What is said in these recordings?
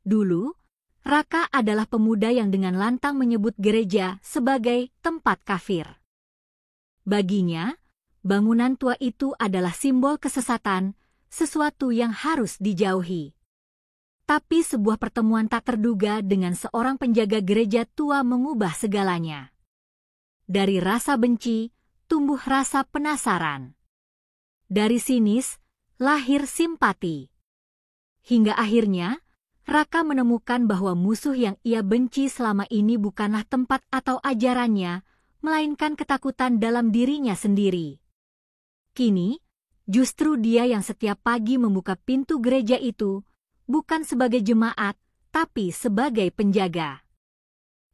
Dulu, Raka adalah pemuda yang dengan lantang menyebut gereja sebagai tempat kafir. Baginya, bangunan tua itu adalah simbol kesesatan, sesuatu yang harus dijauhi. Tapi sebuah pertemuan tak terduga dengan seorang penjaga gereja tua mengubah segalanya. Dari rasa benci, tumbuh rasa penasaran. Dari sinis, lahir simpati. Hingga akhirnya, Raka menemukan bahwa musuh yang ia benci selama ini bukanlah tempat atau ajarannya, melainkan ketakutan dalam dirinya sendiri. Kini, justru dia yang setiap pagi membuka pintu gereja itu, bukan sebagai jemaat, tapi sebagai penjaga.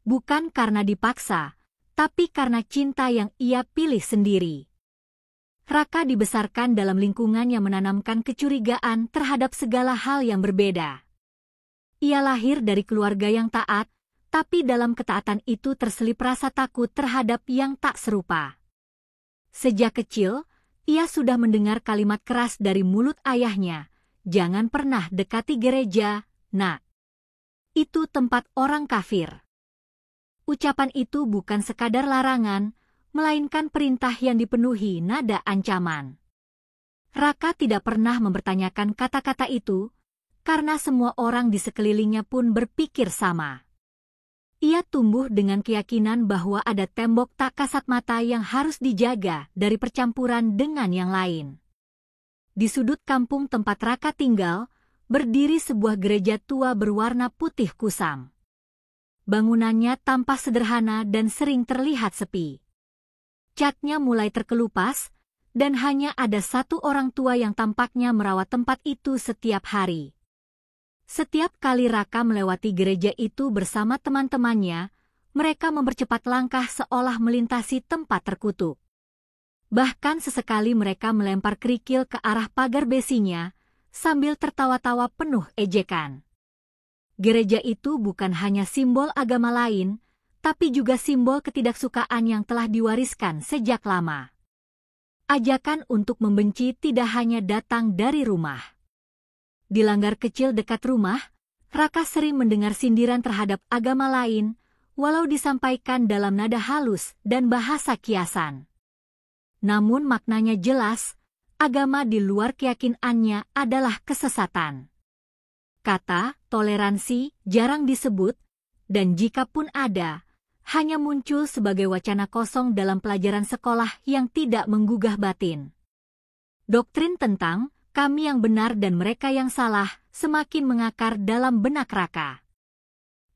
Bukan karena dipaksa, tapi karena cinta yang ia pilih sendiri. Raka dibesarkan dalam lingkungan yang menanamkan kecurigaan terhadap segala hal yang berbeda. Ia lahir dari keluarga yang taat, tapi dalam ketaatan itu terselip rasa takut terhadap yang tak serupa. Sejak kecil, ia sudah mendengar kalimat keras dari mulut ayahnya, "Jangan pernah dekati gereja, nak. Itu tempat orang kafir." Ucapan itu bukan sekadar larangan, melainkan perintah yang dipenuhi nada ancaman. Raka tidak pernah mempertanyakan kata-kata itu, karena semua orang di sekelilingnya pun berpikir sama. Ia tumbuh dengan keyakinan bahwa ada tembok tak kasat mata yang harus dijaga dari percampuran dengan yang lain. Di sudut kampung tempat Raka tinggal, berdiri sebuah gereja tua berwarna putih kusam. Bangunannya tampak sederhana dan sering terlihat sepi. Catnya mulai terkelupas, dan hanya ada satu orang tua yang tampaknya merawat tempat itu setiap hari. Setiap kali Raka melewati gereja itu bersama teman-temannya, mereka mempercepat langkah seolah melintasi tempat terkutuk. Bahkan sesekali mereka melempar kerikil ke arah pagar besinya, sambil tertawa-tawa penuh ejekan. Gereja itu bukan hanya simbol agama lain, tapi juga simbol ketidaksukaan yang telah diwariskan sejak lama. Ajakan untuk membenci tidak hanya datang dari rumah. Di langgar kecil dekat rumah, Raka sering mendengar sindiran terhadap agama lain, walau disampaikan dalam nada halus dan bahasa kiasan. Namun maknanya jelas, agama di luar keyakinannya adalah kesesatan. Kata toleransi jarang disebut, dan jika pun ada, hanya muncul sebagai wacana kosong dalam pelajaran sekolah yang tidak menggugah batin. Doktrin tentang kami yang benar dan mereka yang salah semakin mengakar dalam benak Raka.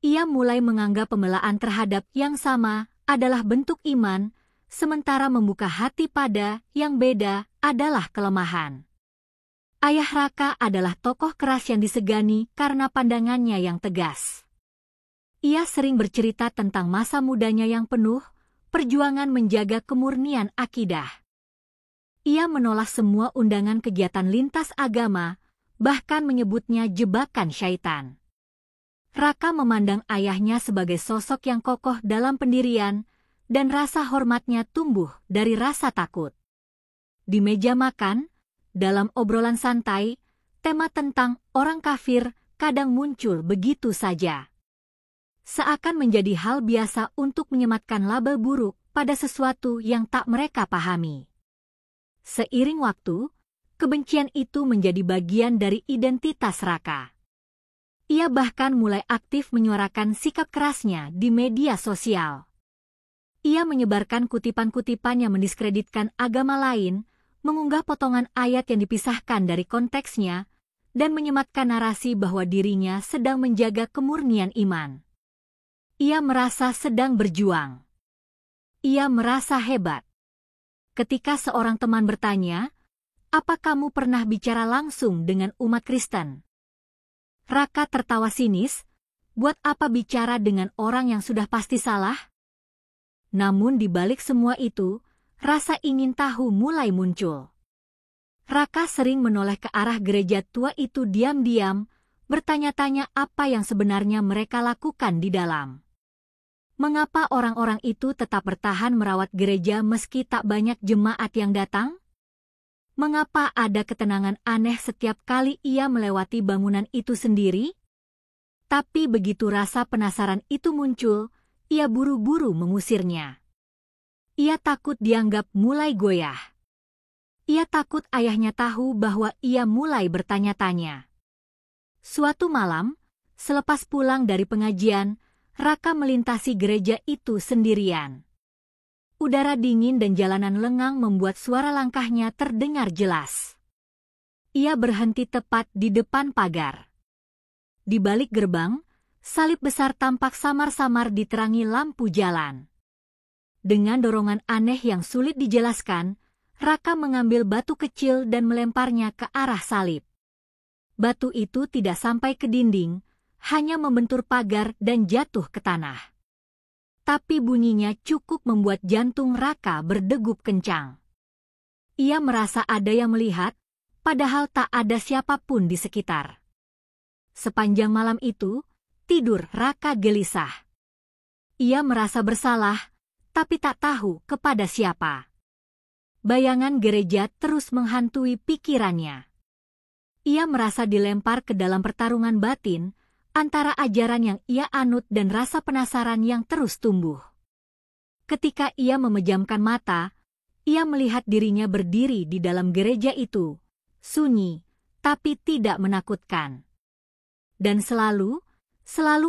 Ia mulai menganggap pembelaan terhadap yang sama adalah bentuk iman, sementara membuka hati pada yang beda adalah kelemahan. Ayah Raka adalah tokoh keras yang disegani karena pandangannya yang tegas. Ia sering bercerita tentang masa mudanya yang penuh perjuangan menjaga kemurnian akidah. Ia menolak semua undangan kegiatan lintas agama, bahkan menyebutnya jebakan syaitan. Raka memandang ayahnya sebagai sosok yang kokoh dalam pendirian, dan rasa hormatnya tumbuh dari rasa takut. Di meja makan, dalam obrolan santai, tema tentang orang kafir kadang muncul begitu saja. Seakan menjadi hal biasa untuk menyematkan label buruk pada sesuatu yang tak mereka pahami. Seiring waktu, kebencian itu menjadi bagian dari identitas Raka. Ia bahkan mulai aktif menyuarakan sikap kerasnya di media sosial. Ia menyebarkan kutipan-kutipan yang mendiskreditkan agama lain, mengunggah potongan ayat yang dipisahkan dari konteksnya, dan menyematkan narasi bahwa dirinya sedang menjaga kemurnian iman. Ia merasa sedang berjuang. Ia merasa hebat. Ketika seorang teman bertanya, "Apa kamu pernah bicara langsung dengan umat Kristen?" Raka tertawa sinis, "Buat apa bicara dengan orang yang sudah pasti salah?" Namun di balik semua itu, rasa ingin tahu mulai muncul. Raka sering menoleh ke arah gereja tua itu diam-diam, bertanya-tanya apa yang sebenarnya mereka lakukan di dalam. Mengapa orang-orang itu tetap bertahan merawat gereja meski tak banyak jemaat yang datang? Mengapa ada ketenangan aneh setiap kali ia melewati bangunan itu sendiri? Tapi begitu rasa penasaran itu muncul, ia buru-buru mengusirnya. Ia takut dianggap mulai goyah. Ia takut ayahnya tahu bahwa ia mulai bertanya-tanya. Suatu malam, selepas pulang dari pengajian, Raka melintasi gereja itu sendirian. Udara dingin dan jalanan lengang membuat suara langkahnya terdengar jelas. Ia berhenti tepat di depan pagar. Di balik gerbang, salib besar tampak samar-samar diterangi lampu jalan. Dengan dorongan aneh yang sulit dijelaskan, Raka mengambil batu kecil dan melemparnya ke arah salib. Batu itu tidak sampai ke dinding, hanya membentur pagar dan jatuh ke tanah. Tapi bunyinya cukup membuat jantung Raka berdegup kencang. Ia merasa ada yang melihat, padahal tak ada siapapun di sekitar. Sepanjang malam itu, tidur Raka gelisah. Ia merasa bersalah, tapi tak tahu kepada siapa. Bayangan gereja terus menghantui pikirannya. Ia merasa dilempar ke dalam pertarungan batin, antara ajaran yang ia anut dan rasa penasaran yang terus tumbuh. Ketika ia memejamkan mata, ia melihat dirinya berdiri di dalam gereja itu, sunyi, tapi tidak menakutkan. Dan selalu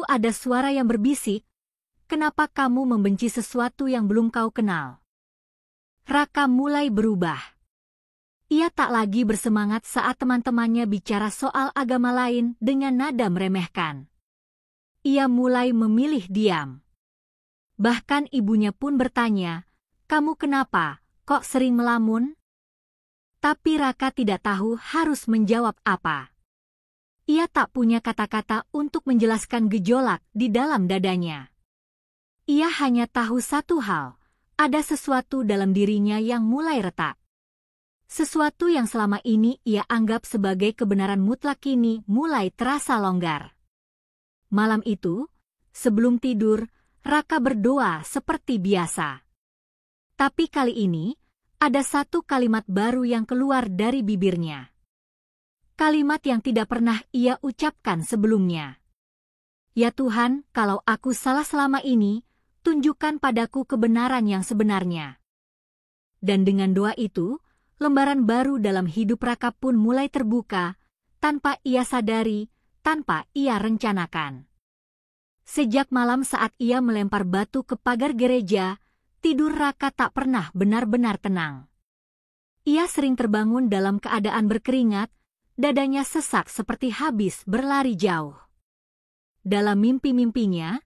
ada suara yang berbisik, "Kenapa kamu membenci sesuatu yang belum kau kenal?" Raka mulai berubah. Ia tak lagi bersemangat saat teman-temannya bicara soal agama lain dengan nada meremehkan. Ia mulai memilih diam. Bahkan ibunya pun bertanya, "Kamu kenapa, kok sering melamun?" Tapi Raka tidak tahu harus menjawab apa. Ia tak punya kata-kata untuk menjelaskan gejolak di dalam dadanya. Ia hanya tahu satu hal, ada sesuatu dalam dirinya yang mulai retak. Sesuatu yang selama ini ia anggap sebagai kebenaran mutlak kini mulai terasa longgar. Malam itu, sebelum tidur, Raka berdoa seperti biasa. Tapi kali ini, ada satu kalimat baru yang keluar dari bibirnya. Kalimat yang tidak pernah ia ucapkan sebelumnya. "Ya Tuhan, kalau aku salah selama ini, tunjukkan padaku kebenaran yang sebenarnya." Dan dengan doa itu, lembaran baru dalam hidup Raka pun mulai terbuka, tanpa ia sadari, tanpa ia rencanakan. Sejak malam saat ia melempar batu ke pagar gereja, tidur Raka tak pernah benar-benar tenang. Ia sering terbangun dalam keadaan berkeringat, dadanya sesak seperti habis berlari jauh. Dalam mimpi-mimpinya,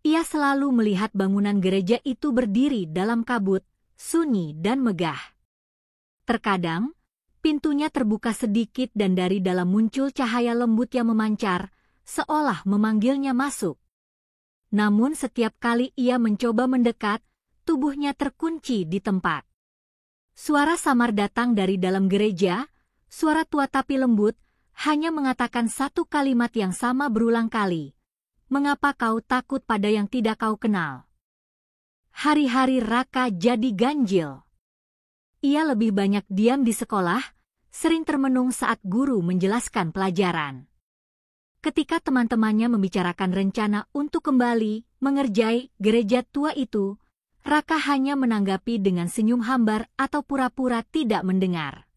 ia selalu melihat bangunan gereja itu berdiri dalam kabut, sunyi dan megah. Terkadang, pintunya terbuka sedikit dan dari dalam muncul cahaya lembut yang memancar, seolah memanggilnya masuk. Namun setiap kali ia mencoba mendekat, tubuhnya terkunci di tempat. Suara samar datang dari dalam gereja, suara tua tapi lembut, hanya mengatakan satu kalimat yang sama berulang kali. "Mengapa kau takut pada yang tidak kau kenal?" Hari-hari Raka jadi ganjil. Ia lebih banyak diam di sekolah, sering termenung saat guru menjelaskan pelajaran. Ketika teman-temannya membicarakan rencana untuk kembali mengerjai gereja tua itu, Raka hanya menanggapi dengan senyum hambar atau pura-pura tidak mendengar.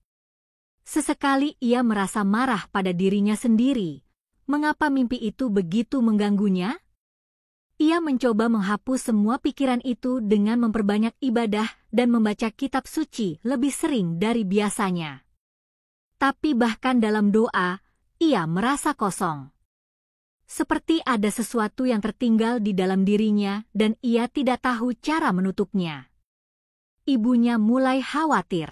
Sesekali ia merasa marah pada dirinya sendiri. Mengapa mimpi itu begitu mengganggunya? Ia mencoba menghapus semua pikiran itu dengan memperbanyak ibadah dan membaca kitab suci lebih sering dari biasanya. Tapi bahkan dalam doa, ia merasa kosong. Seperti ada sesuatu yang tertinggal di dalam dirinya dan ia tidak tahu cara menutupnya. Ibunya mulai khawatir.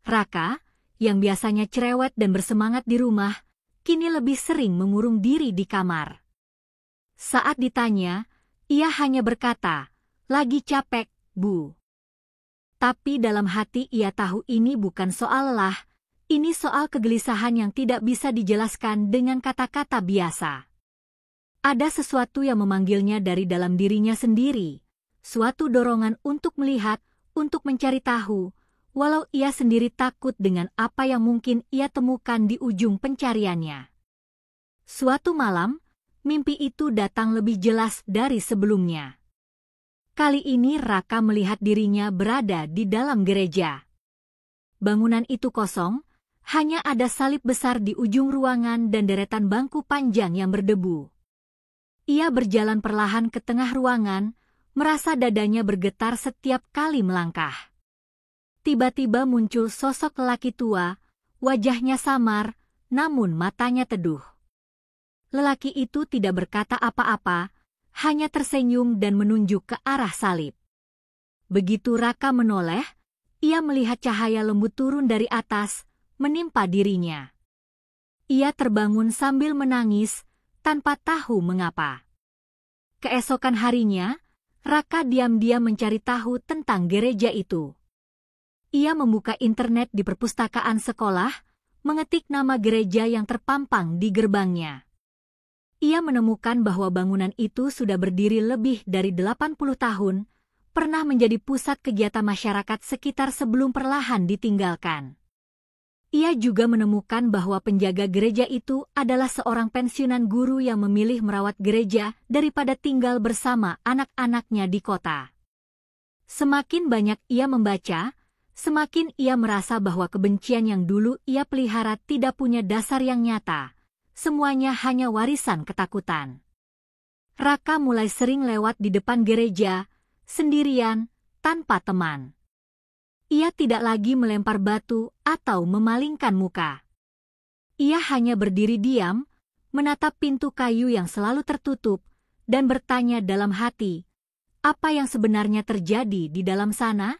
Raka, yang biasanya cerewet dan bersemangat di rumah, kini lebih sering mengurung diri di kamar. Saat ditanya, ia hanya berkata, "Lagi capek, Bu." Tapi dalam hati ia tahu ini bukan soal lelah, ini soal kegelisahan yang tidak bisa dijelaskan dengan kata-kata biasa. Ada sesuatu yang memanggilnya dari dalam dirinya sendiri, suatu dorongan untuk melihat, untuk mencari tahu, walau ia sendiri takut dengan apa yang mungkin ia temukan di ujung pencariannya. Suatu malam, mimpi itu datang lebih jelas dari sebelumnya. Kali ini Raka melihat dirinya berada di dalam gereja. Bangunan itu kosong, hanya ada salib besar di ujung ruangan dan deretan bangku panjang yang berdebu. Ia berjalan perlahan ke tengah ruangan, merasa dadanya bergetar setiap kali melangkah. Tiba-tiba muncul sosok lelaki tua, wajahnya samar, namun matanya teduh. Lelaki itu tidak berkata apa-apa, hanya tersenyum dan menunjuk ke arah salib. Begitu Raka menoleh, ia melihat cahaya lembut turun dari atas, menimpa dirinya. Ia terbangun sambil menangis, tanpa tahu mengapa. Keesokan harinya, Raka diam-diam mencari tahu tentang gereja itu. Ia membuka internet di perpustakaan sekolah, mengetik nama gereja yang terpampang di gerbangnya. Ia menemukan bahwa bangunan itu sudah berdiri lebih dari 80 tahun, pernah menjadi pusat kegiatan masyarakat sekitar sebelum perlahan ditinggalkan. Ia juga menemukan bahwa penjaga gereja itu adalah seorang pensiunan guru yang memilih merawat gereja daripada tinggal bersama anak-anaknya di kota. Semakin banyak ia membaca, semakin ia merasa bahwa kebencian yang dulu ia pelihara tidak punya dasar yang nyata. Semuanya hanya warisan ketakutan. Raka mulai sering lewat di depan gereja, sendirian, tanpa teman. Ia tidak lagi melempar batu atau memalingkan muka. Ia hanya berdiri diam, menatap pintu kayu yang selalu tertutup, dan bertanya dalam hati, apa yang sebenarnya terjadi di dalam sana?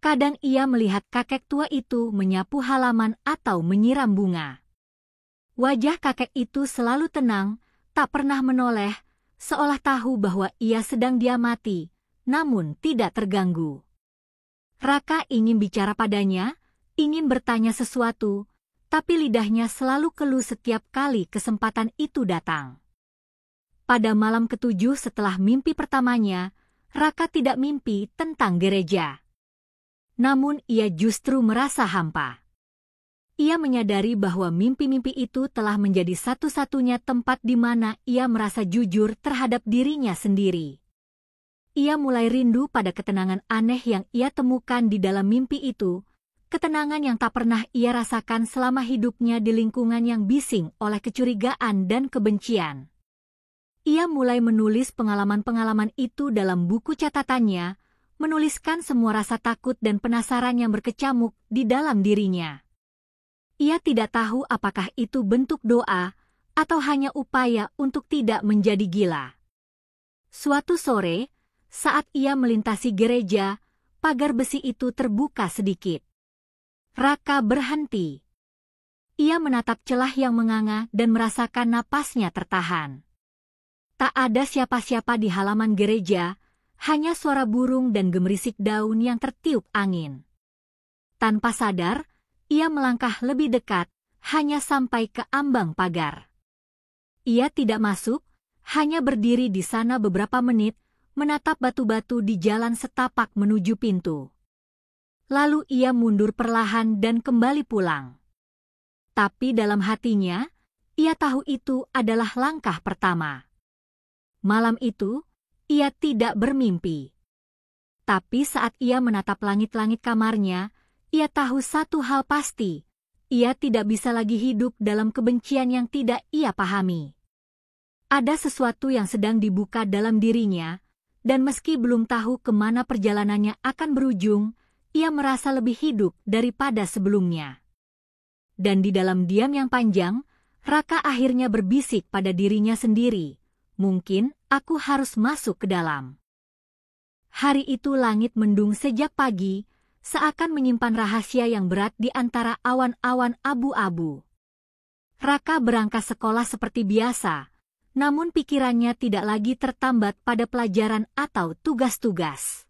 Kadang ia melihat kakek tua itu menyapu halaman atau menyiram bunga. Wajah kakek itu selalu tenang, tak pernah menoleh, seolah tahu bahwa ia sedang diamati, namun tidak terganggu. Raka ingin bicara padanya, ingin bertanya sesuatu, tapi lidahnya selalu keluh setiap kali kesempatan itu datang. Pada malam ketujuh setelah mimpi pertamanya, Raka tidak mimpi tentang gereja. Namun ia justru merasa hampa. Ia menyadari bahwa mimpi-mimpi itu telah menjadi satu-satunya tempat di mana ia merasa jujur terhadap dirinya sendiri. Ia mulai rindu pada ketenangan aneh yang ia temukan di dalam mimpi itu, ketenangan yang tak pernah ia rasakan selama hidupnya di lingkungan yang bising oleh kecurigaan dan kebencian. Ia mulai menulis pengalaman-pengalaman itu dalam buku catatannya, menuliskan semua rasa takut dan penasaran yang berkecamuk di dalam dirinya. Ia tidak tahu apakah itu bentuk doa atau hanya upaya untuk tidak menjadi gila. Suatu sore, saat ia melintasi gereja, pagar besi itu terbuka sedikit. Raka berhenti. Ia menatap celah yang menganga dan merasakan napasnya tertahan. Tak ada siapa-siapa di halaman gereja, hanya suara burung dan gemerisik daun yang tertiup angin. Tanpa sadar, ia melangkah lebih dekat, hanya sampai ke ambang pagar. Ia tidak masuk, hanya berdiri di sana beberapa menit, menatap batu-batu di jalan setapak menuju pintu. Lalu ia mundur perlahan dan kembali pulang. Tapi dalam hatinya, ia tahu itu adalah langkah pertama. Malam itu, ia tidak bermimpi. Tapi saat ia menatap langit-langit kamarnya, ia tahu satu hal pasti, ia tidak bisa lagi hidup dalam kebencian yang tidak ia pahami. Ada sesuatu yang sedang dibuka dalam dirinya, dan meski belum tahu kemana perjalanannya akan berujung, ia merasa lebih hidup daripada sebelumnya. Dan di dalam diam yang panjang, Raka akhirnya berbisik pada dirinya sendiri, mungkin aku harus masuk ke dalam. Hari itu langit mendung sejak pagi, seakan menyimpan rahasia yang berat di antara awan-awan abu-abu. Raka berangkat sekolah seperti biasa, namun pikirannya tidak lagi tertambat pada pelajaran atau tugas-tugas.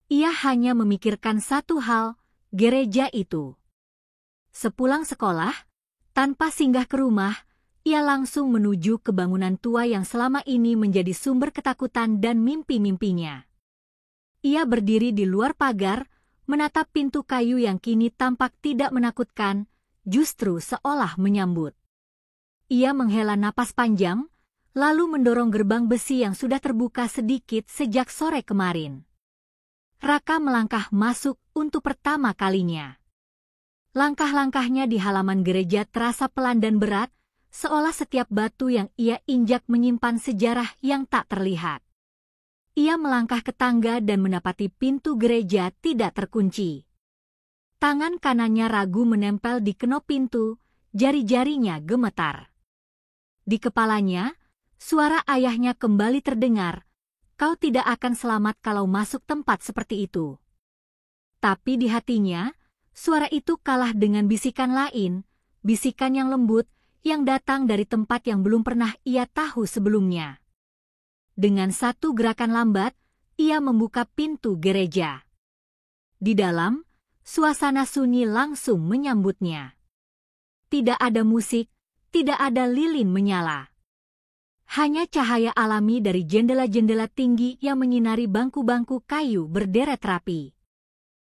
Ia hanya memikirkan satu hal, gereja itu. Sepulang sekolah, tanpa singgah ke rumah, ia langsung menuju ke bangunan tua yang selama ini menjadi sumber ketakutan dan mimpi-mimpinya. Ia berdiri di luar pagar, menatap pintu kayu yang kini tampak tidak menakutkan, justru seolah menyambut. Ia menghela napas panjang, lalu mendorong gerbang besi yang sudah terbuka sedikit sejak sore kemarin. Raka melangkah masuk untuk pertama kalinya. Langkah-langkahnya di halaman gereja terasa pelan dan berat, seolah setiap batu yang ia injak menyimpan sejarah yang tak terlihat. Ia melangkah ke tangga dan mendapati pintu gereja tidak terkunci. Tangan kanannya ragu menempel di kenop pintu, jari-jarinya gemetar. Di kepalanya, suara ayahnya kembali terdengar, "Kau tidak akan selamat kalau masuk tempat seperti itu." Tapi di hatinya, suara itu kalah dengan bisikan lain, bisikan yang lembut, yang datang dari tempat yang belum pernah ia tahu sebelumnya. Dengan satu gerakan lambat, ia membuka pintu gereja. Di dalam, suasana sunyi langsung menyambutnya. Tidak ada musik, tidak ada lilin menyala. Hanya cahaya alami dari jendela-jendela tinggi yang menyinari bangku-bangku kayu berderet rapi.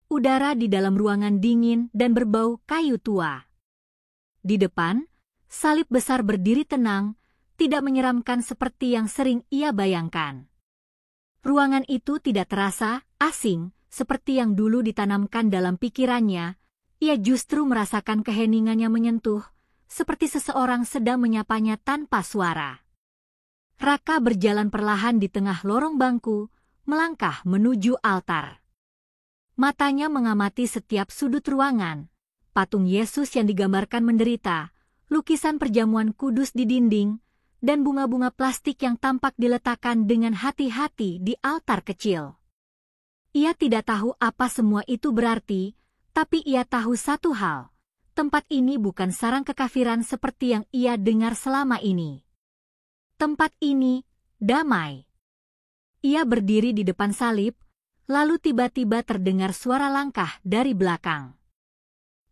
Udara di dalam ruangan dingin dan berbau kayu tua. Di depan, salib besar berdiri tenang, tidak menyeramkan seperti yang sering ia bayangkan. Ruangan itu tidak terasa asing, seperti yang dulu ditanamkan dalam pikirannya. Ia justru merasakan keheningannya menyentuh, seperti seseorang sedang menyapanya tanpa suara. Raka berjalan perlahan di tengah lorong bangku, melangkah menuju altar. Matanya mengamati setiap sudut ruangan, patung Yesus yang digambarkan menderita, lukisan perjamuan kudus di dinding, dan bunga-bunga plastik yang tampak diletakkan dengan hati-hati di altar kecil. Ia tidak tahu apa semua itu berarti, tapi ia tahu satu hal. Tempat ini bukan sarang kekafiran seperti yang ia dengar selama ini. Tempat ini damai. Ia berdiri di depan salib, lalu tiba-tiba terdengar suara langkah dari belakang.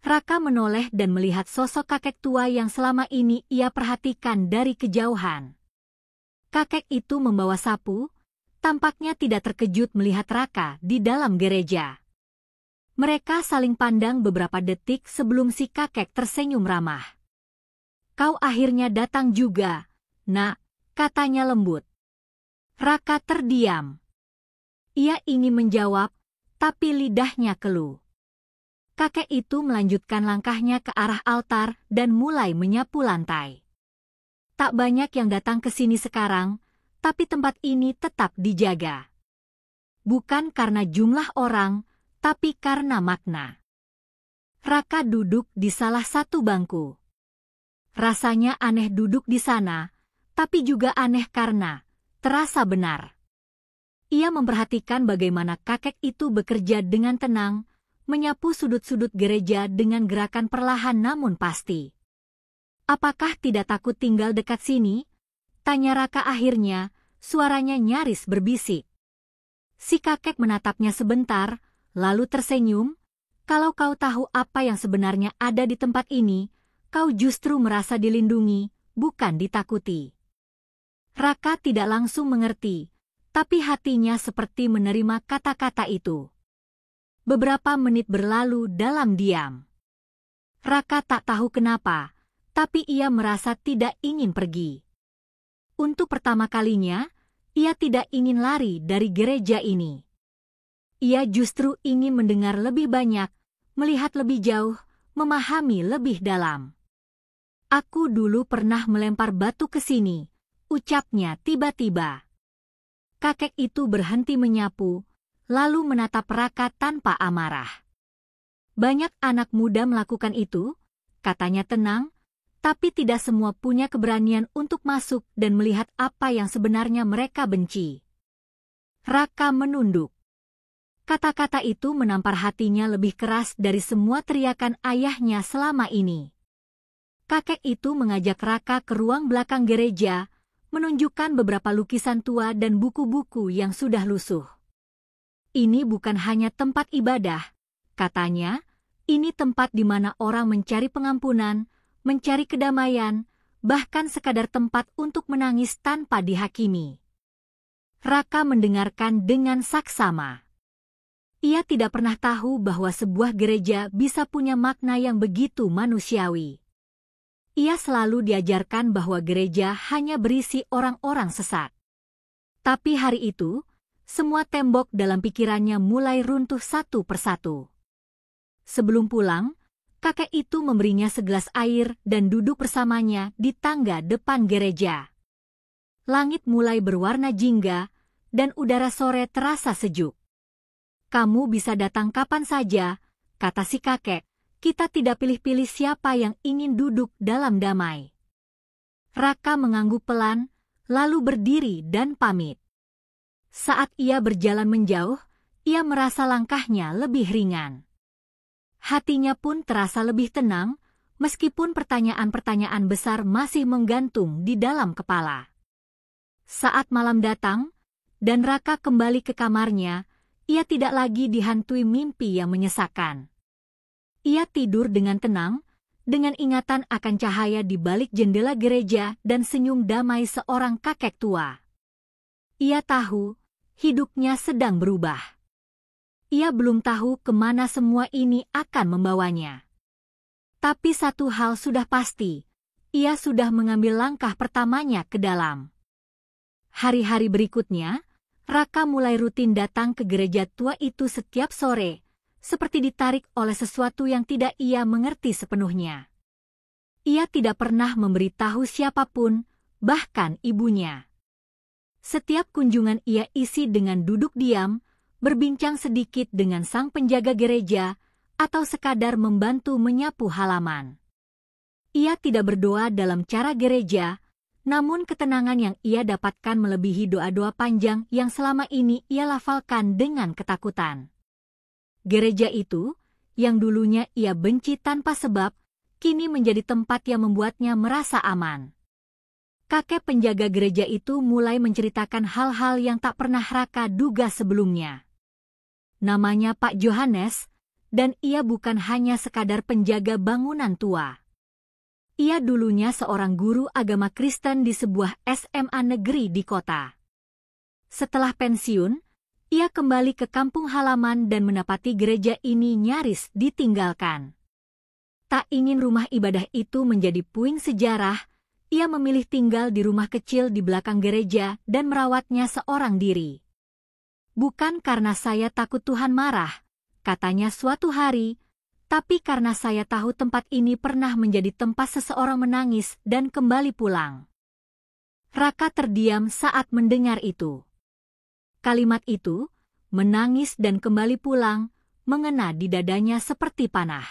Raka menoleh dan melihat sosok kakek tua yang selama ini ia perhatikan dari kejauhan. Kakek itu membawa sapu, tampaknya tidak terkejut melihat Raka di dalam gereja. Mereka saling pandang beberapa detik sebelum si kakek tersenyum ramah. "Kau akhirnya datang juga, Nak," katanya lembut. Raka terdiam. Ia ingin menjawab, tapi lidahnya keluh. Kakek itu melanjutkan langkahnya ke arah altar dan mulai menyapu lantai. Tak banyak yang datang ke sini sekarang, tapi tempat ini tetap dijaga. Bukan karena jumlah orang, tapi karena makna. Raka duduk di salah satu bangku. Rasanya aneh duduk di sana, tapi juga aneh karena terasa benar. Ia memperhatikan bagaimana kakek itu bekerja dengan tenang, menyapu sudut-sudut gereja dengan gerakan perlahan namun pasti. "Apakah tidak takut tinggal dekat sini?" tanya Raka akhirnya, suaranya nyaris berbisik. Si kakek menatapnya sebentar, lalu tersenyum, "Kalau kau tahu apa yang sebenarnya ada di tempat ini, kau justru merasa dilindungi, bukan ditakuti." Raka tidak langsung mengerti, tapi hatinya seperti menerima kata-kata itu. Beberapa menit berlalu dalam diam. Raka tak tahu kenapa, tapi ia merasa tidak ingin pergi. Untuk pertama kalinya, ia tidak ingin lari dari gereja ini. Ia justru ingin mendengar lebih banyak, melihat lebih jauh, memahami lebih dalam. "Aku dulu pernah melempar batu ke sini," ucapnya tiba-tiba. Kakek itu berhenti menyapu, lalu menatap Raka tanpa amarah. "Banyak anak muda melakukan itu," katanya tenang, "tapi tidak semua punya keberanian untuk masuk dan melihat apa yang sebenarnya mereka benci." Raka menunduk. Kata-kata itu menampar hatinya lebih keras dari semua teriakan ayahnya selama ini. Kakek itu mengajak Raka ke ruang belakang gereja, menunjukkan beberapa lukisan tua dan buku-buku yang sudah lusuh. "Ini bukan hanya tempat ibadah," katanya, "ini tempat di mana orang mencari pengampunan, mencari kedamaian, bahkan sekadar tempat untuk menangis tanpa dihakimi." Raka mendengarkan dengan saksama. Ia tidak pernah tahu bahwa sebuah gereja bisa punya makna yang begitu manusiawi. Ia selalu diajarkan bahwa gereja hanya berisi orang-orang sesat. Tapi hari itu, semua tembok dalam pikirannya mulai runtuh satu persatu. Sebelum pulang, kakek itu memberinya segelas air dan duduk bersamanya di tangga depan gereja. Langit mulai berwarna jingga, dan udara sore terasa sejuk. "Kamu bisa datang kapan saja," kata si kakek. "Kita tidak pilih-pilih siapa yang ingin duduk dalam damai." Raka mengangguk pelan, lalu berdiri dan pamit. Saat ia berjalan menjauh, ia merasa langkahnya lebih ringan. Hatinya pun terasa lebih tenang, meskipun pertanyaan-pertanyaan besar masih menggantung di dalam kepala. Saat malam datang, dan Raka kembali ke kamarnya, ia tidak lagi dihantui mimpi yang menyesakan. Ia tidur dengan tenang, dengan ingatan akan cahaya di balik jendela gereja dan senyum damai seorang kakek tua. Ia tahu, hidupnya sedang berubah. Ia belum tahu kemana semua ini akan membawanya. Tapi satu hal sudah pasti, ia sudah mengambil langkah pertamanya ke dalam. Hari-hari berikutnya, Raka mulai rutin datang ke gereja tua itu setiap sore, seperti ditarik oleh sesuatu yang tidak ia mengerti sepenuhnya. Ia tidak pernah memberitahu siapapun, bahkan ibunya. Setiap kunjungan ia isi dengan duduk diam, berbincang sedikit dengan sang penjaga gereja, atau sekadar membantu menyapu halaman. Ia tidak berdoa dalam cara gereja, namun ketenangan yang ia dapatkan melebihi doa-doa panjang yang selama ini ia lafalkan dengan ketakutan. Gereja itu, yang dulunya ia benci tanpa sebab, kini menjadi tempat yang membuatnya merasa aman. Kakek penjaga gereja itu mulai menceritakan hal-hal yang tak pernah Raka duga sebelumnya. Namanya Pak Johannes, dan ia bukan hanya sekadar penjaga bangunan tua. Ia dulunya seorang guru agama Kristen di sebuah SMA negeri di kota. Setelah pensiun, ia kembali ke kampung halaman dan mendapati gereja ini nyaris ditinggalkan. Tak ingin rumah ibadah itu menjadi puing sejarah, ia memilih tinggal di rumah kecil di belakang gereja dan merawatnya seorang diri. "Bukan karena saya takut Tuhan marah," katanya suatu hari, "tapi karena saya tahu tempat ini pernah menjadi tempat seseorang menangis dan kembali pulang." Raka terdiam saat mendengar itu. Kalimat itu, menangis dan kembali pulang, mengena di dadanya seperti panah.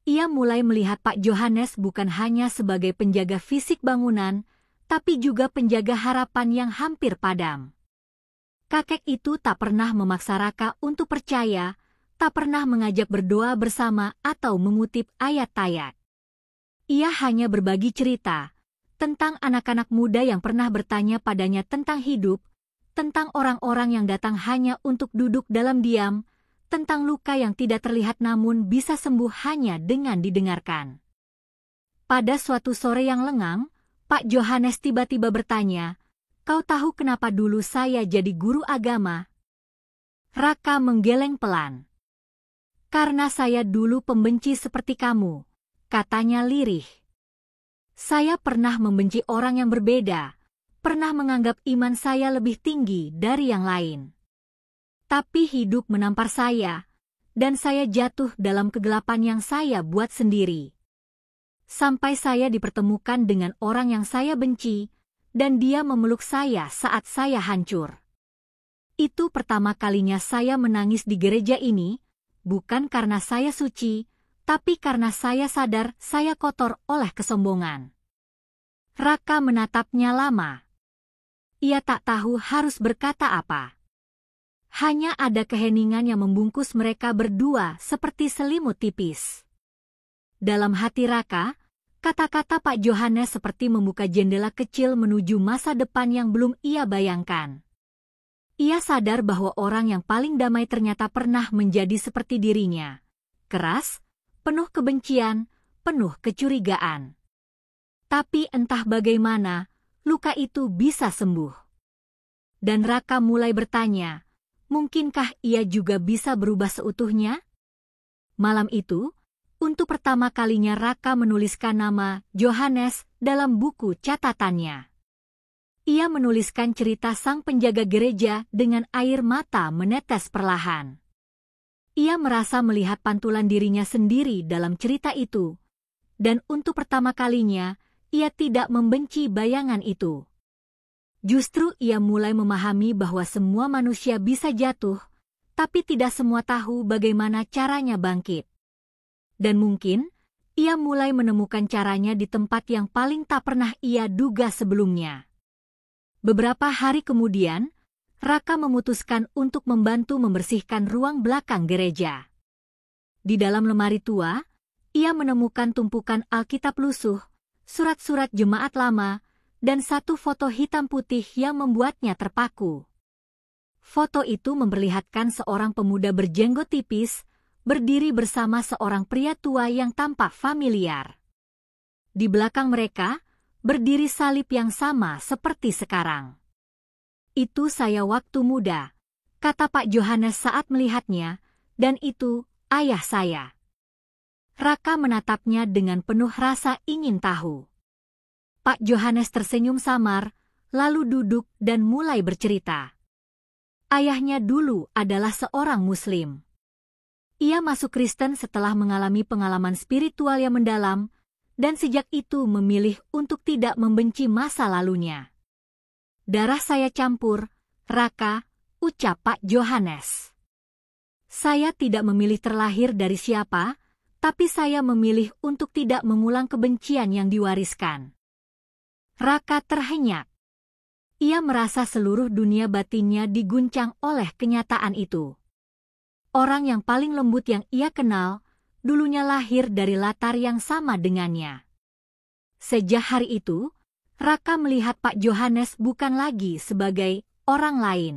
Ia mulai melihat Pak Johannes bukan hanya sebagai penjaga fisik bangunan, tapi juga penjaga harapan yang hampir padam. Kakek itu tak pernah memaksa Raka untuk percaya, tak pernah mengajak berdoa bersama atau mengutip ayat-ayat. Ia hanya berbagi cerita tentang anak-anak muda yang pernah bertanya padanya tentang hidup, tentang orang-orang yang datang hanya untuk duduk dalam diam, tentang luka yang tidak terlihat namun bisa sembuh hanya dengan didengarkan. Pada suatu sore yang lengang, Pak Johannes tiba-tiba bertanya, "Kau tahu kenapa dulu saya jadi guru agama?" Raka menggeleng pelan. "Karena saya dulu pembenci seperti kamu," katanya lirih. "Saya pernah membenci orang yang berbeda, pernah menganggap iman saya lebih tinggi dari yang lain. Tapi hidup menampar saya, dan saya jatuh dalam kegelapan yang saya buat sendiri. Sampai saya dipertemukan dengan orang yang saya benci, dan dia memeluk saya saat saya hancur. Itu pertama kalinya saya menangis di gereja ini, bukan karena saya suci, tapi karena saya sadar saya kotor oleh kesombongan." Raka menatapnya lama. Ia tak tahu harus berkata apa. Hanya ada keheningan yang membungkus mereka berdua seperti selimut tipis. Dalam hati Raka, kata-kata Pak Johannes seperti membuka jendela kecil menuju masa depan yang belum ia bayangkan. Ia sadar bahwa orang yang paling damai ternyata pernah menjadi seperti dirinya. Keras, penuh kebencian, penuh kecurigaan. Tapi entah bagaimana, luka itu bisa sembuh. Dan Raka mulai bertanya, mungkinkah ia juga bisa berubah seutuhnya? Malam itu, untuk pertama kalinya Raka menuliskan nama Johannes dalam buku catatannya. Ia menuliskan cerita sang penjaga gereja dengan air mata menetes perlahan. Ia merasa melihat pantulan dirinya sendiri dalam cerita itu, dan untuk pertama kalinya, ia tidak membenci bayangan itu. Justru ia mulai memahami bahwa semua manusia bisa jatuh, tapi tidak semua tahu bagaimana caranya bangkit. Dan mungkin, ia mulai menemukan caranya di tempat yang paling tak pernah ia duga sebelumnya. Beberapa hari kemudian, Raka memutuskan untuk membantu membersihkan ruang belakang gereja. Di dalam lemari tua, ia menemukan tumpukan Alkitab lusuh, surat-surat jemaat lama, dan satu foto hitam putih yang membuatnya terpaku. Foto itu memperlihatkan seorang pemuda berjenggot tipis, berdiri bersama seorang pria tua yang tampak familiar. Di belakang mereka, berdiri salib yang sama seperti sekarang. "Itu saya waktu muda," kata Pak Johannes saat melihatnya, "dan itu ayah saya." Raka menatapnya dengan penuh rasa ingin tahu. Pak Johannes tersenyum samar, lalu duduk dan mulai bercerita. Ayahnya dulu adalah seorang Muslim. Ia masuk Kristen setelah mengalami pengalaman spiritual yang mendalam, dan sejak itu memilih untuk tidak membenci masa lalunya. "Darah saya campur, Raka," ucap Pak Johannes. "Saya tidak memilih terlahir dari siapa, tapi saya memilih untuk tidak mengulang kebencian yang diwariskan." Raka terhenyak. Ia merasa seluruh dunia batinnya diguncang oleh kenyataan itu. Orang yang paling lembut yang ia kenal, dulunya lahir dari latar yang sama dengannya. Sejak hari itu, Raka melihat Pak Johannes bukan lagi sebagai orang lain.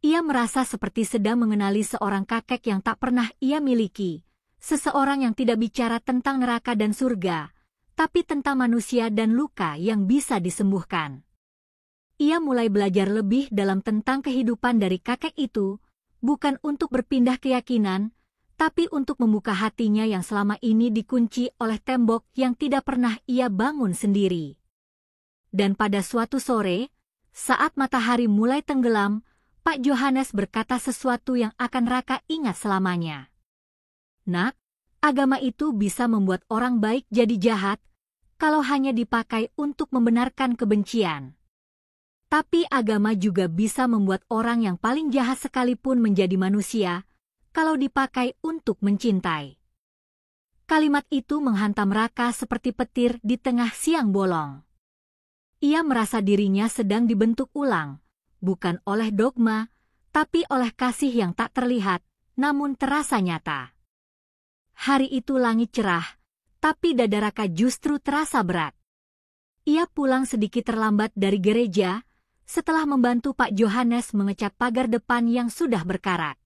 Ia merasa seperti sedang mengenali seorang kakek yang tak pernah ia miliki, seseorang yang tidak bicara tentang neraka dan surga, tapi tentang manusia dan luka yang bisa disembuhkan. Ia mulai belajar lebih dalam tentang kehidupan dari kakek itu, bukan untuk berpindah keyakinan, tapi untuk membuka hatinya yang selama ini dikunci oleh tembok yang tidak pernah ia bangun sendiri. Dan pada suatu sore, saat matahari mulai tenggelam, Pak Johannes berkata sesuatu yang akan Raka ingat selamanya. "Nak, agama itu bisa membuat orang baik jadi jahat, kalau hanya dipakai untuk membenarkan kebencian. Tapi agama juga bisa membuat orang yang paling jahat sekalipun menjadi manusia, kalau dipakai untuk mencintai." Kalimat itu menghantam Raka seperti petir di tengah siang bolong. Ia merasa dirinya sedang dibentuk ulang, bukan oleh dogma, tapi oleh kasih yang tak terlihat, namun terasa nyata. Hari itu langit cerah, tapi dada Raka justru terasa berat. Ia pulang sedikit terlambat dari gereja, setelah membantu Pak Johannes mengecat pagar depan yang sudah berkarat.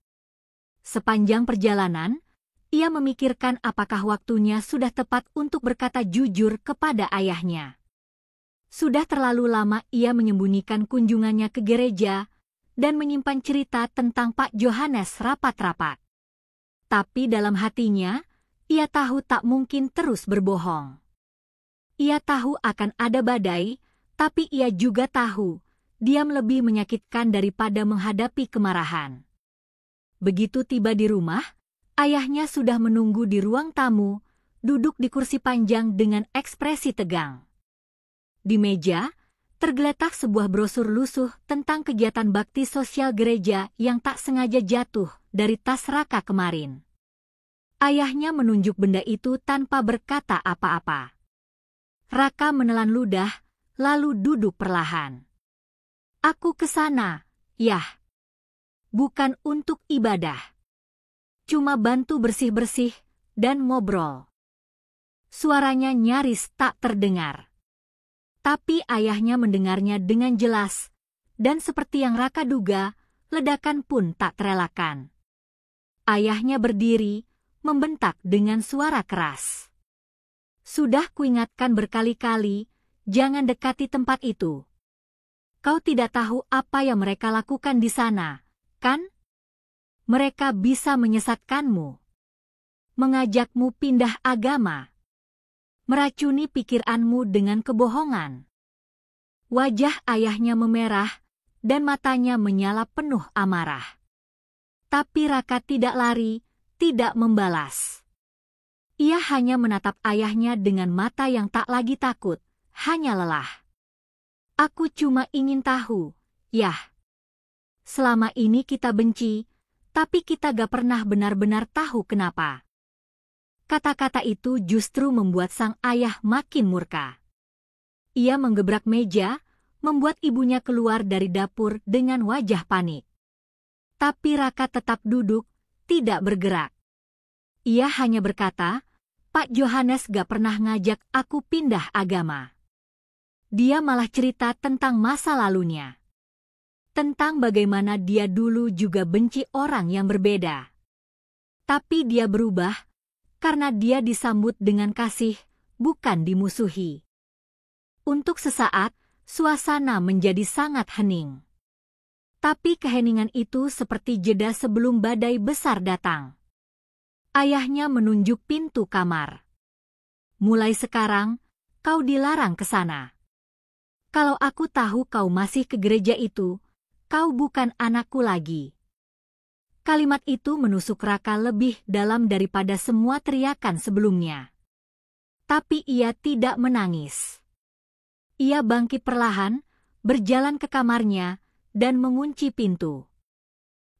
Sepanjang perjalanan, ia memikirkan apakah waktunya sudah tepat untuk berkata jujur kepada ayahnya. Sudah terlalu lama ia menyembunyikan kunjungannya ke gereja dan menyimpan cerita tentang Pak Johannes rapat-rapat. Tapi dalam hatinya, ia tahu tak mungkin terus berbohong. Ia tahu akan ada badai, tapi ia juga tahu diam lebih menyakitkan daripada menghadapi kemarahan. Begitu tiba di rumah, ayahnya sudah menunggu di ruang tamu, duduk di kursi panjang dengan ekspresi tegang. Di meja, tergeletak sebuah brosur lusuh tentang kegiatan bakti sosial gereja yang tak sengaja jatuh dari tas Raka kemarin. Ayahnya menunjuk benda itu tanpa berkata apa-apa. Raka menelan ludah, lalu duduk perlahan. "Aku ke sana, Yah. Bukan untuk ibadah. Cuma bantu bersih-bersih dan ngobrol." Suaranya nyaris tak terdengar. Tapi ayahnya mendengarnya dengan jelas, dan seperti yang Raka duga, ledakan pun tak terelakkan. Ayahnya berdiri, membentak dengan suara keras. "Sudah kuingatkan berkali-kali, jangan dekati tempat itu. Kau tidak tahu apa yang mereka lakukan di sana, kan? Mereka bisa menyesatkanmu." mengajakmu pindah agama, meracuni pikiranmu dengan kebohongan. Wajah ayahnya memerah, dan matanya menyala penuh amarah. Tapi Raka tidak lari, tidak membalas. Ia hanya menatap ayahnya dengan mata yang tak lagi takut, hanya lelah. Aku cuma ingin tahu, Yah. Selama ini kita benci, tapi kita gak pernah benar-benar tahu kenapa. Kata-kata itu justru membuat sang ayah makin murka. Ia menggebrak meja, membuat ibunya keluar dari dapur dengan wajah panik. Tapi Raka tetap duduk, tidak bergerak. Ia hanya berkata, Pak Johannes gak pernah ngajak aku pindah agama. Dia malah cerita tentang masa lalunya. Tentang bagaimana dia dulu juga benci orang yang berbeda. Tapi dia berubah, karena dia disambut dengan kasih, bukan dimusuhi. Untuk sesaat, suasana menjadi sangat hening. Tapi keheningan itu seperti jeda sebelum badai besar datang. Ayahnya menunjuk pintu kamar. Mulai sekarang, kau dilarang ke sana. Kalau aku tahu kau masih ke gereja itu, kau bukan anakku lagi. Kalimat itu menusuk Raka lebih dalam daripada semua teriakan sebelumnya. Tapi ia tidak menangis. Ia bangkit perlahan, berjalan ke kamarnya, dan mengunci pintu.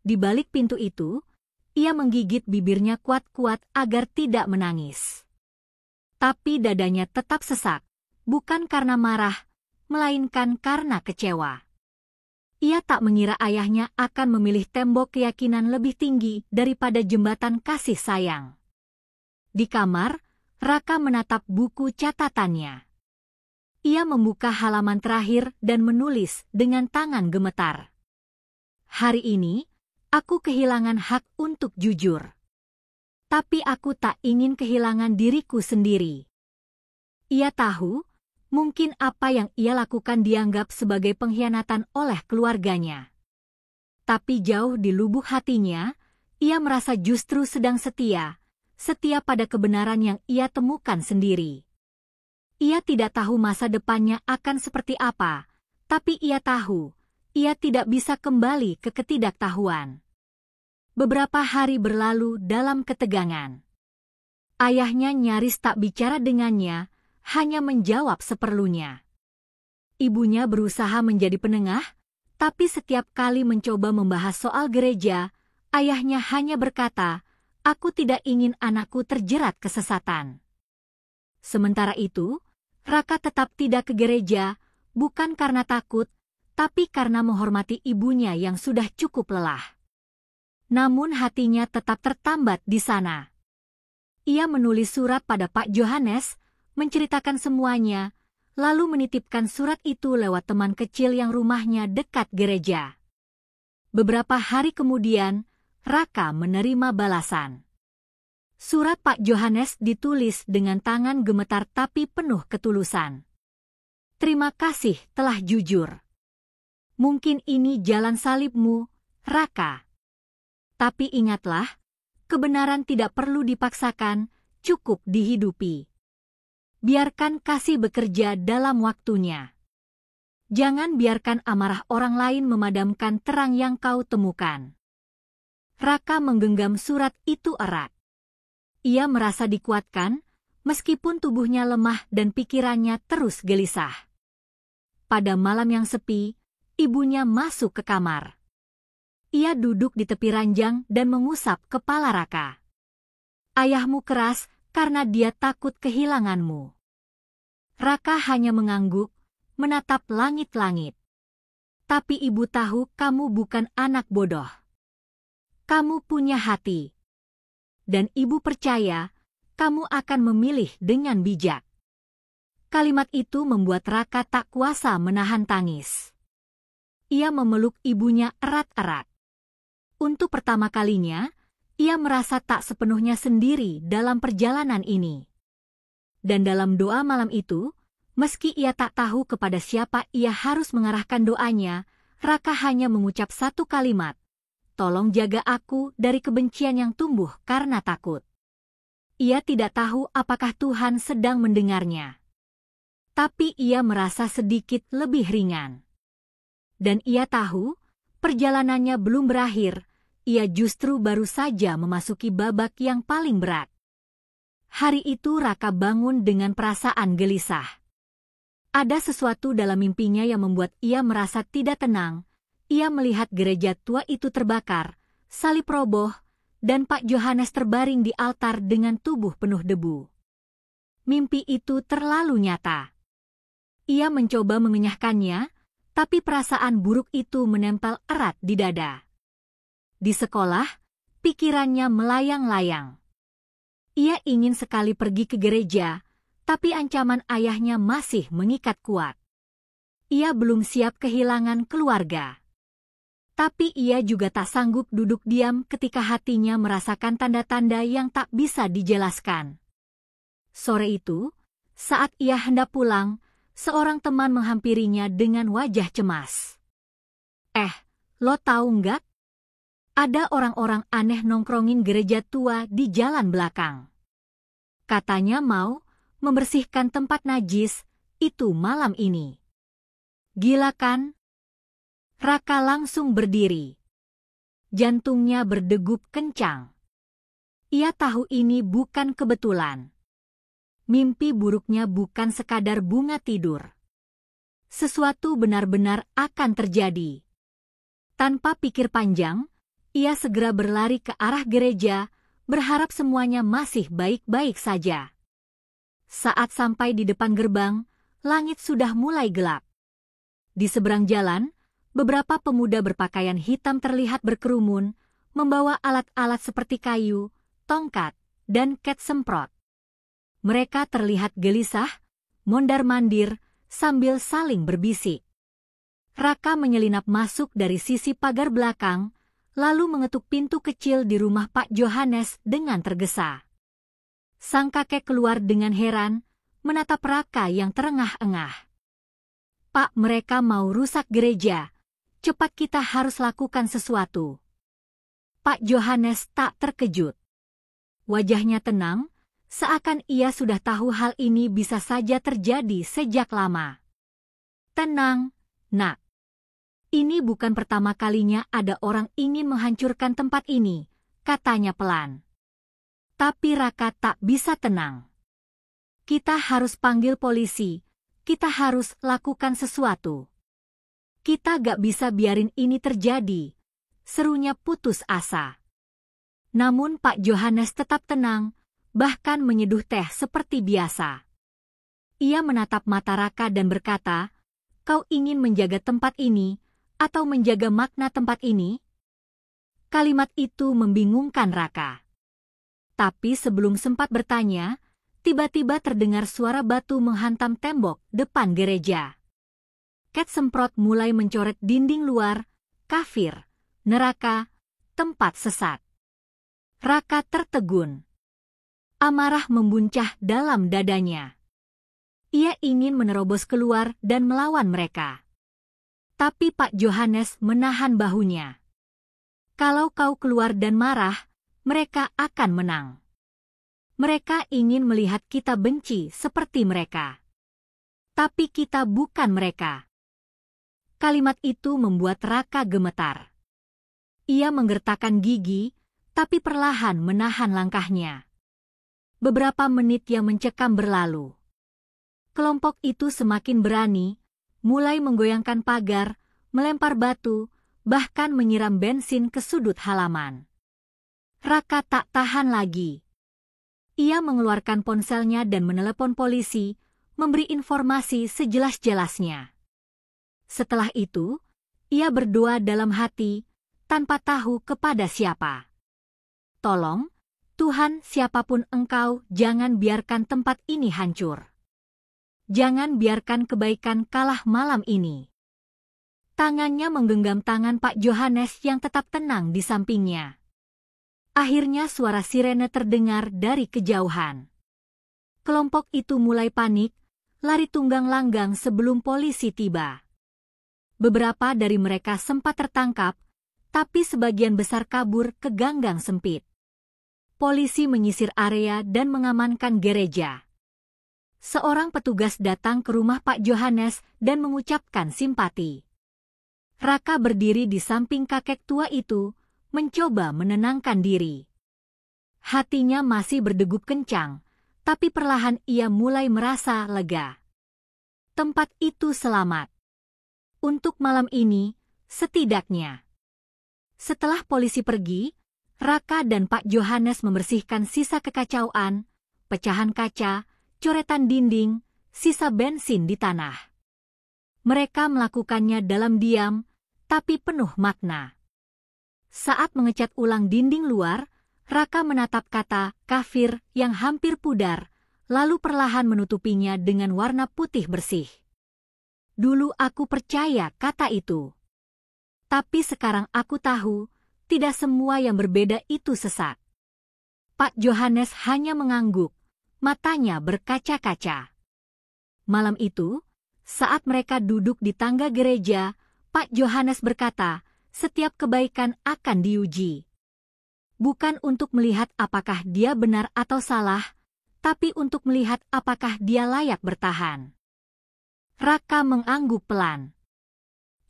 Di balik pintu itu, ia menggigit bibirnya kuat-kuat agar tidak menangis. Tapi dadanya tetap sesak, bukan karena marah, melainkan karena kecewa. Ia tak mengira ayahnya akan memilih tembok keyakinan lebih tinggi daripada jembatan kasih sayang. Di kamar, Raka menatap buku catatannya. Ia membuka halaman terakhir dan menulis dengan tangan gemetar. Hari ini, aku kehilangan hak untuk jujur. Tapi aku tak ingin kehilangan diriku sendiri. Ia tahu, mungkin apa yang ia lakukan dianggap sebagai pengkhianatan oleh keluarganya. Tapi jauh di lubuk hatinya, ia merasa justru sedang setia pada kebenaran yang ia temukan sendiri. Ia tidak tahu masa depannya akan seperti apa, tapi ia tahu, ia tidak bisa kembali ke ketidaktahuan. Beberapa hari berlalu dalam ketegangan. Ayahnya nyaris tak bicara dengannya, hanya menjawab seperlunya. Ibunya berusaha menjadi penengah, tapi setiap kali mencoba membahas soal gereja, ayahnya hanya berkata, "Aku tidak ingin anakku terjerat kesesatan." Sementara itu, Raka tetap tidak ke gereja, bukan karena takut, tapi karena menghormati ibunya yang sudah cukup lelah. Namun hatinya tetap tertambat di sana. Ia menulis surat pada Pak Johannes, menceritakan semuanya, lalu menitipkan surat itu lewat teman kecil yang rumahnya dekat gereja. Beberapa hari kemudian, Raka menerima balasan. Surat Pak Johannes ditulis dengan tangan gemetar tapi penuh ketulusan. Terima kasih telah jujur. Mungkin ini jalan salibmu, Raka. Tapi ingatlah, kebenaran tidak perlu dipaksakan, cukup dihidupi. Biarkan kasih bekerja dalam waktunya. Jangan biarkan amarah orang lain memadamkan terang yang kau temukan. Raka menggenggam surat itu erat. Ia merasa dikuatkan, meskipun tubuhnya lemah dan pikirannya terus gelisah. Pada malam yang sepi, ibunya masuk ke kamar. Ia duduk di tepi ranjang dan mengusap kepala Raka. Ayahmu keras karena dia takut kehilanganmu. Raka hanya mengangguk, menatap langit-langit. Tapi ibu tahu kamu bukan anak bodoh. Kamu punya hati. Dan ibu percaya, kamu akan memilih dengan bijak. Kalimat itu membuat Raka tak kuasa menahan tangis. Ia memeluk ibunya erat-erat. Untuk pertama kalinya, ia merasa tak sepenuhnya sendiri dalam perjalanan ini. Dan dalam doa malam itu, meski ia tak tahu kepada siapa ia harus mengarahkan doanya, Raka hanya mengucap satu kalimat, "Tolong jaga aku dari kebencian yang tumbuh karena takut." Ia tidak tahu apakah Tuhan sedang mendengarnya. Tapi ia merasa sedikit lebih ringan. Dan ia tahu, perjalanannya belum berakhir, ia justru baru saja memasuki babak yang paling berat. Hari itu Raka bangun dengan perasaan gelisah. Ada sesuatu dalam mimpinya yang membuat ia merasa tidak tenang. Ia melihat gereja tua itu terbakar, salib roboh, dan Pak Yohanes terbaring di altar dengan tubuh penuh debu. Mimpi itu terlalu nyata. Ia mencoba mengenyahkannya, tapi perasaan buruk itu menempel erat di dada. Di sekolah, pikirannya melayang-layang. Ia ingin sekali pergi ke gereja, tapi ancaman ayahnya masih mengikat kuat. Ia belum siap kehilangan keluarga. Tapi ia juga tak sanggup duduk diam ketika hatinya merasakan tanda-tanda yang tak bisa dijelaskan. Sore itu, saat ia hendak pulang, seorang teman menghampirinya dengan wajah cemas. Lo tahu nggak? Ada orang-orang aneh nongkrongin gereja tua di jalan belakang. Katanya mau membersihkan tempat najis itu malam ini. Gila kan? Raka langsung berdiri. Jantungnya berdegup kencang. Ia tahu ini bukan kebetulan. Mimpi buruknya bukan sekadar bunga tidur. Sesuatu benar-benar akan terjadi. Tanpa pikir panjang, ia segera berlari ke arah gereja, berharap semuanya masih baik-baik saja. Saat sampai di depan gerbang, langit sudah mulai gelap. Di seberang jalan, beberapa pemuda berpakaian hitam terlihat berkerumun, membawa alat-alat seperti kayu, tongkat, dan ket semprot. Mereka terlihat gelisah, mondar-mandir, sambil saling berbisik. Raka menyelinap masuk dari sisi pagar belakang, lalu mengetuk pintu kecil di rumah Pak Yohanes dengan tergesa. Sang kakek keluar dengan heran, menatap Raka yang terengah-engah. Pak, mereka mau rusak gereja. Cepat, kita harus lakukan sesuatu. Pak Yohanes tak terkejut. Wajahnya tenang, seakan ia sudah tahu hal ini bisa saja terjadi sejak lama. Tenang, Nak. Ini bukan pertama kalinya ada orang ingin menghancurkan tempat ini, katanya pelan. Tapi Raka tak bisa tenang. Kita harus panggil polisi, kita harus lakukan sesuatu. Kita gak bisa biarin ini terjadi, serunya putus asa. Namun Pak Yohanes tetap tenang, bahkan menyeduh teh seperti biasa. Ia menatap mata Raka dan berkata, "Kau ingin menjaga tempat ini, atau menjaga makna tempat ini?" Kalimat itu membingungkan Raka. Tapi sebelum sempat bertanya, tiba-tiba terdengar suara batu menghantam tembok depan gereja. Ket semprot mulai mencoret dinding luar, kafir, neraka, tempat sesat. Raka tertegun. Amarah membuncah dalam dadanya. Ia ingin menerobos keluar dan melawan mereka. Tapi Pak Yohanes menahan bahunya. Kalau kau keluar dan marah, mereka akan menang. Mereka ingin melihat kita benci seperti mereka. Tapi kita bukan mereka. Kalimat itu membuat Raka gemetar. Ia menggertakkan gigi, tapi perlahan menahan langkahnya. Beberapa menit yang mencekam berlalu. Kelompok itu semakin berani, mulai menggoyangkan pagar, melempar batu, bahkan menyiram bensin ke sudut halaman. Raka tak tahan lagi. Ia mengeluarkan ponselnya dan menelepon polisi, memberi informasi sejelas-jelasnya. Setelah itu, ia berdoa dalam hati, tanpa tahu kepada siapa. Tolong, Tuhan, siapapun Engkau, jangan biarkan tempat ini hancur. Jangan biarkan kebaikan kalah malam ini. Tangannya menggenggam tangan Pak Yohanes yang tetap tenang di sampingnya. Akhirnya suara sirene terdengar dari kejauhan. Kelompok itu mulai panik, lari tunggang langgang sebelum polisi tiba. Beberapa dari mereka sempat tertangkap, tapi sebagian besar kabur ke ganggang sempit. polisi menyisir area dan mengamankan gereja. Seorang petugas datang ke rumah Pak Johannes dan mengucapkan simpati. Raka berdiri di samping kakek tua itu, mencoba menenangkan diri. Hatinya masih berdegup kencang, tapi perlahan ia mulai merasa lega. Tempat itu selamat. Untuk malam ini, setidaknya. Setelah polisi pergi, Raka dan Pak Johannes membersihkan sisa kekacauan, pecahan kaca, coretan dinding, sisa bensin di tanah. Mereka melakukannya dalam diam, tapi penuh makna. Saat mengecat ulang dinding luar, Raka menatap kata kafir yang hampir pudar, lalu perlahan menutupinya dengan warna putih bersih. Dulu aku percaya kata itu. Tapi sekarang aku tahu, tidak semua yang berbeda itu sesat. Pak Johannes hanya mengangguk, matanya berkaca-kaca. Malam itu, saat mereka duduk di tangga gereja, Pak Johannes berkata, setiap kebaikan akan diuji. Bukan untuk melihat apakah dia benar atau salah, tapi untuk melihat apakah dia layak bertahan. Raka mengangguk pelan.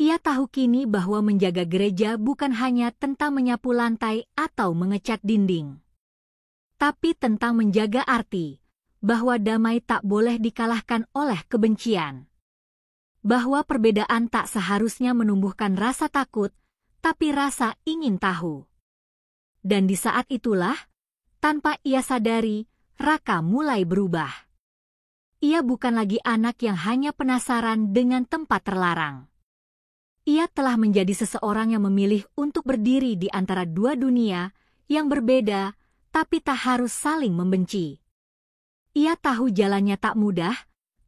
Ia tahu kini bahwa menjaga gereja bukan hanya tentang menyapu lantai atau mengecat dinding, tapi tentang menjaga arti, bahwa damai tak boleh dikalahkan oleh kebencian. Bahwa perbedaan tak seharusnya menumbuhkan rasa takut, tapi rasa ingin tahu. Dan di saat itulah, tanpa ia sadari, Raka mulai berubah. Ia bukan lagi anak yang hanya penasaran dengan tempat terlarang. Ia telah menjadi seseorang yang memilih untuk berdiri di antara dua dunia yang berbeda, tapi tak harus saling membenci. Ia tahu jalannya tak mudah,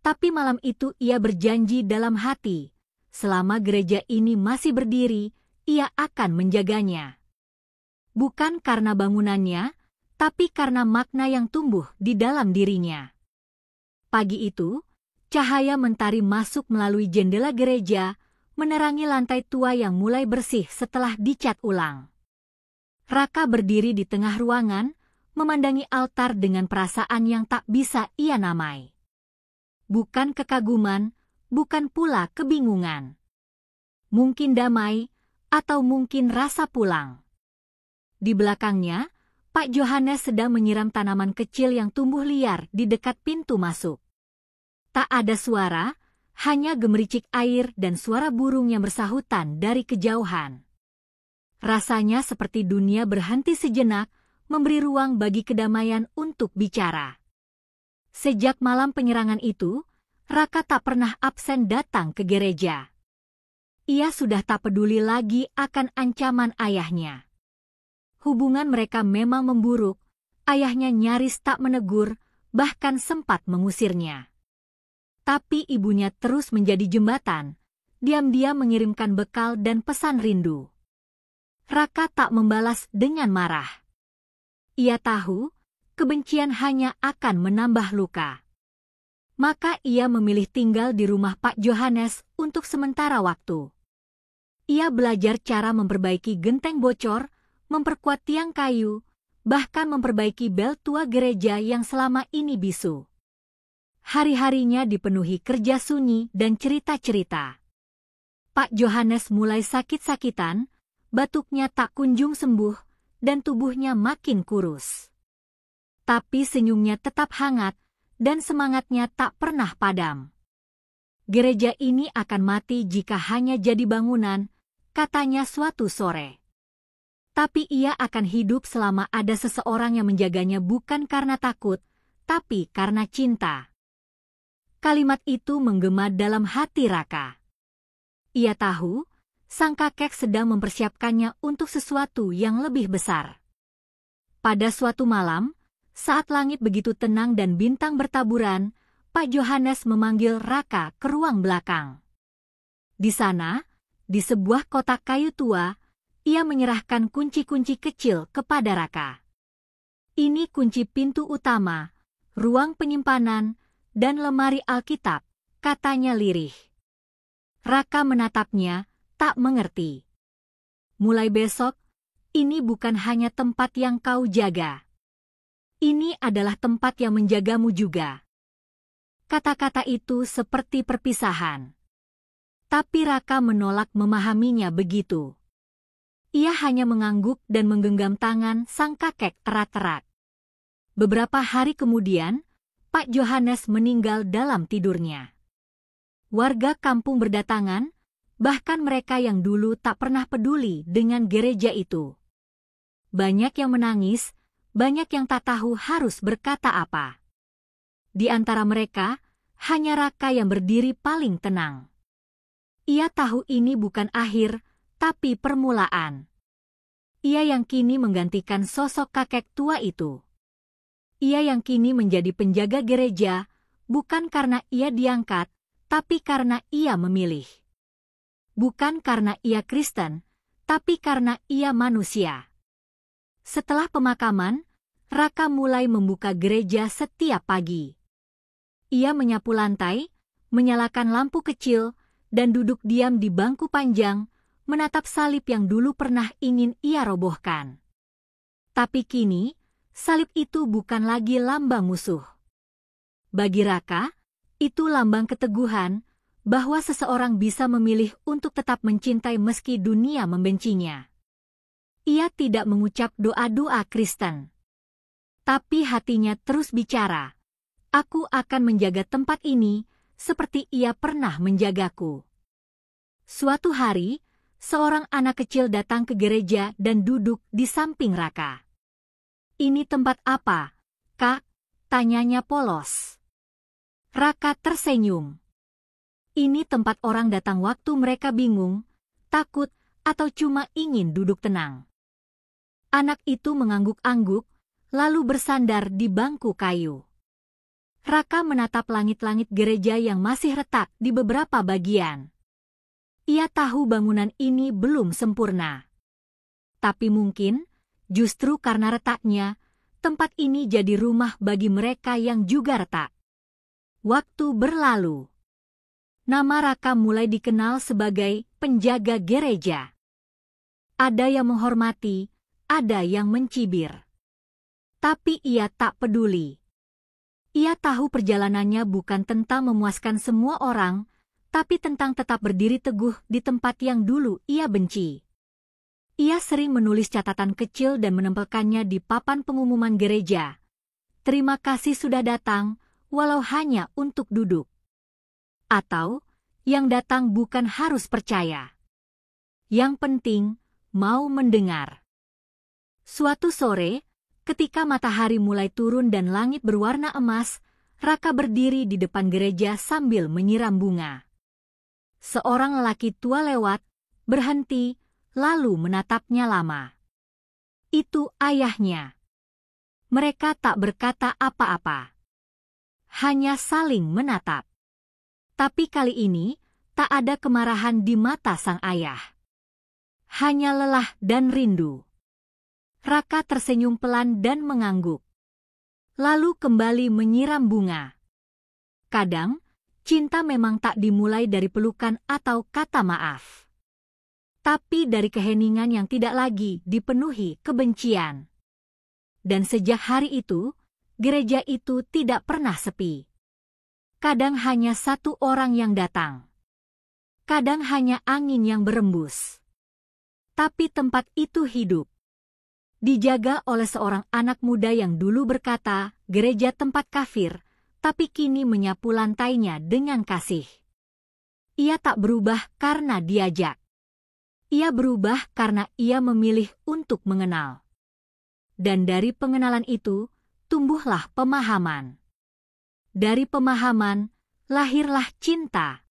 tapi malam itu ia berjanji dalam hati, selama gereja ini masih berdiri, ia akan menjaganya. Bukan karena bangunannya, tapi karena makna yang tumbuh di dalam dirinya. Pagi itu, cahaya mentari masuk melalui jendela gereja, menerangi lantai tua yang mulai bersih setelah dicat ulang. Raka berdiri di tengah ruangan, memandangi altar dengan perasaan yang tak bisa ia namai. Bukan kekaguman, bukan pula kebingungan. Mungkin damai, atau mungkin rasa pulang. Di belakangnya, Pak Johannes sedang menyiram tanaman kecil yang tumbuh liar di dekat pintu masuk. Tak ada suara, hanya gemericik air dan suara burung yang bersahutan dari kejauhan. Rasanya seperti dunia berhenti sejenak, memberi ruang bagi kedamaian untuk bicara. Sejak malam penyerangan itu, Raka tak pernah absen datang ke gereja. Ia sudah tak peduli lagi akan ancaman ayahnya. Hubungan mereka memang memburuk, ayahnya nyaris tak menegur, bahkan sempat mengusirnya. Tapi ibunya terus menjadi jembatan, diam-diam mengirimkan bekal dan pesan rindu. Raka tak membalas dengan marah. Ia tahu, kebencian hanya akan menambah luka. Maka ia memilih tinggal di rumah Pak Johannes untuk sementara waktu. Ia belajar cara memperbaiki genteng bocor, memperkuat tiang kayu, bahkan memperbaiki bel tua gereja yang selama ini bisu. Hari-harinya dipenuhi kerja sunyi dan cerita-cerita. Pak Johannes mulai sakit-sakitan, batuknya tak kunjung sembuh, dan tubuhnya makin kurus. Tapi senyumnya tetap hangat, dan semangatnya tak pernah padam. Gereja ini akan mati jika hanya jadi bangunan, katanya suatu sore. Tapi ia akan hidup selama ada seseorang yang menjaganya bukan karena takut, tapi karena cinta. Kalimat itu menggema dalam hati Raka. Ia tahu, sang kakek sedang mempersiapkannya untuk sesuatu yang lebih besar. Pada suatu malam, saat langit begitu tenang dan bintang bertaburan, Pak Johannes memanggil Raka ke ruang belakang. Di sana, di sebuah kotak kayu tua, ia menyerahkan kunci-kunci kecil kepada Raka. Ini kunci pintu utama, ruang penyimpanan, dan lemari Alkitab, katanya lirih. Raka menatapnya, tak mengerti. Mulai besok, ini bukan hanya tempat yang kau jaga. Ini adalah tempat yang menjagamu juga. Kata-kata itu seperti perpisahan. Tapi Raka menolak memahaminya begitu. Ia hanya mengangguk dan menggenggam tangan sang kakek erat-erat. Beberapa hari kemudian, Pak Johannes meninggal dalam tidurnya. Warga kampung berdatangan, bahkan mereka yang dulu tak pernah peduli dengan gereja itu. Banyak yang menangis, banyak yang tak tahu harus berkata apa. Di antara mereka, hanya Raka yang berdiri paling tenang. Ia tahu ini bukan akhir, tapi permulaan. Ia yang kini menggantikan sosok kakek tua itu. Ia yang kini menjadi penjaga gereja, bukan karena ia diangkat, tapi karena ia memilih. Bukan karena ia Kristen, tapi karena ia manusia. Setelah pemakaman, Raka mulai membuka gereja setiap pagi. Ia menyapu lantai, menyalakan lampu kecil, dan duduk diam di bangku panjang, menatap salib yang dulu pernah ingin ia robohkan. Tapi kini, salib itu bukan lagi lambang musuh. Bagi Raka, itu lambang keteguhan bahwa seseorang bisa memilih untuk tetap mencintai meski dunia membencinya. Ia tidak mengucap doa-doa Kristen. Tapi hatinya terus bicara, "Aku akan menjaga tempat ini seperti ia pernah menjagaku." Suatu hari, seorang anak kecil datang ke gereja dan duduk di samping Raka. "Ini tempat apa, Kak?" tanyanya polos. Raka tersenyum. "Ini tempat orang datang waktu mereka bingung, takut, atau cuma ingin duduk tenang." Anak itu mengangguk-angguk, lalu bersandar di bangku kayu. Raka menatap langit-langit gereja yang masih retak di beberapa bagian. Ia tahu bangunan ini belum sempurna. Tapi mungkin, justru karena retaknya, tempat ini jadi rumah bagi mereka yang juga retak. Waktu berlalu. Nama Raka mulai dikenal sebagai penjaga gereja. Ada yang menghormati, ada yang mencibir. Tapi ia tak peduli. Ia tahu perjalanannya bukan tentang memuaskan semua orang, tapi tentang tetap berdiri teguh di tempat yang dulu ia benci. Ia sering menulis catatan kecil dan menempelkannya di papan pengumuman gereja. "Terima kasih sudah datang, walau hanya untuk duduk." Atau, "Yang datang bukan harus percaya. Yang penting, mau mendengar." Suatu sore, ketika matahari mulai turun dan langit berwarna emas, Raka berdiri di depan gereja sambil menyiram bunga. Seorang lelaki tua lewat, berhenti, lalu menatapnya lama. Itu ayahnya. Mereka tak berkata apa-apa. Hanya saling menatap. Tapi kali ini, tak ada kemarahan di mata sang ayah. Hanya lelah dan rindu. Raka tersenyum pelan dan mengangguk. Lalu kembali menyiram bunga. Kadang, cinta memang tak dimulai dari pelukan atau kata maaf. Tapi dari keheningan yang tidak lagi dipenuhi kebencian. Dan sejak hari itu, gereja itu tidak pernah sepi. Kadang hanya satu orang yang datang. Kadang hanya angin yang berembus. Tapi tempat itu hidup. Dijaga oleh seorang anak muda yang dulu berkata, "Gereja tempat kafir," tapi kini menyapu lantainya dengan kasih. Ia tak berubah karena diajak. Ia berubah karena ia memilih untuk mengenal. Dan dari pengenalan itu, tumbuhlah pemahaman. Dari pemahaman, lahirlah cinta.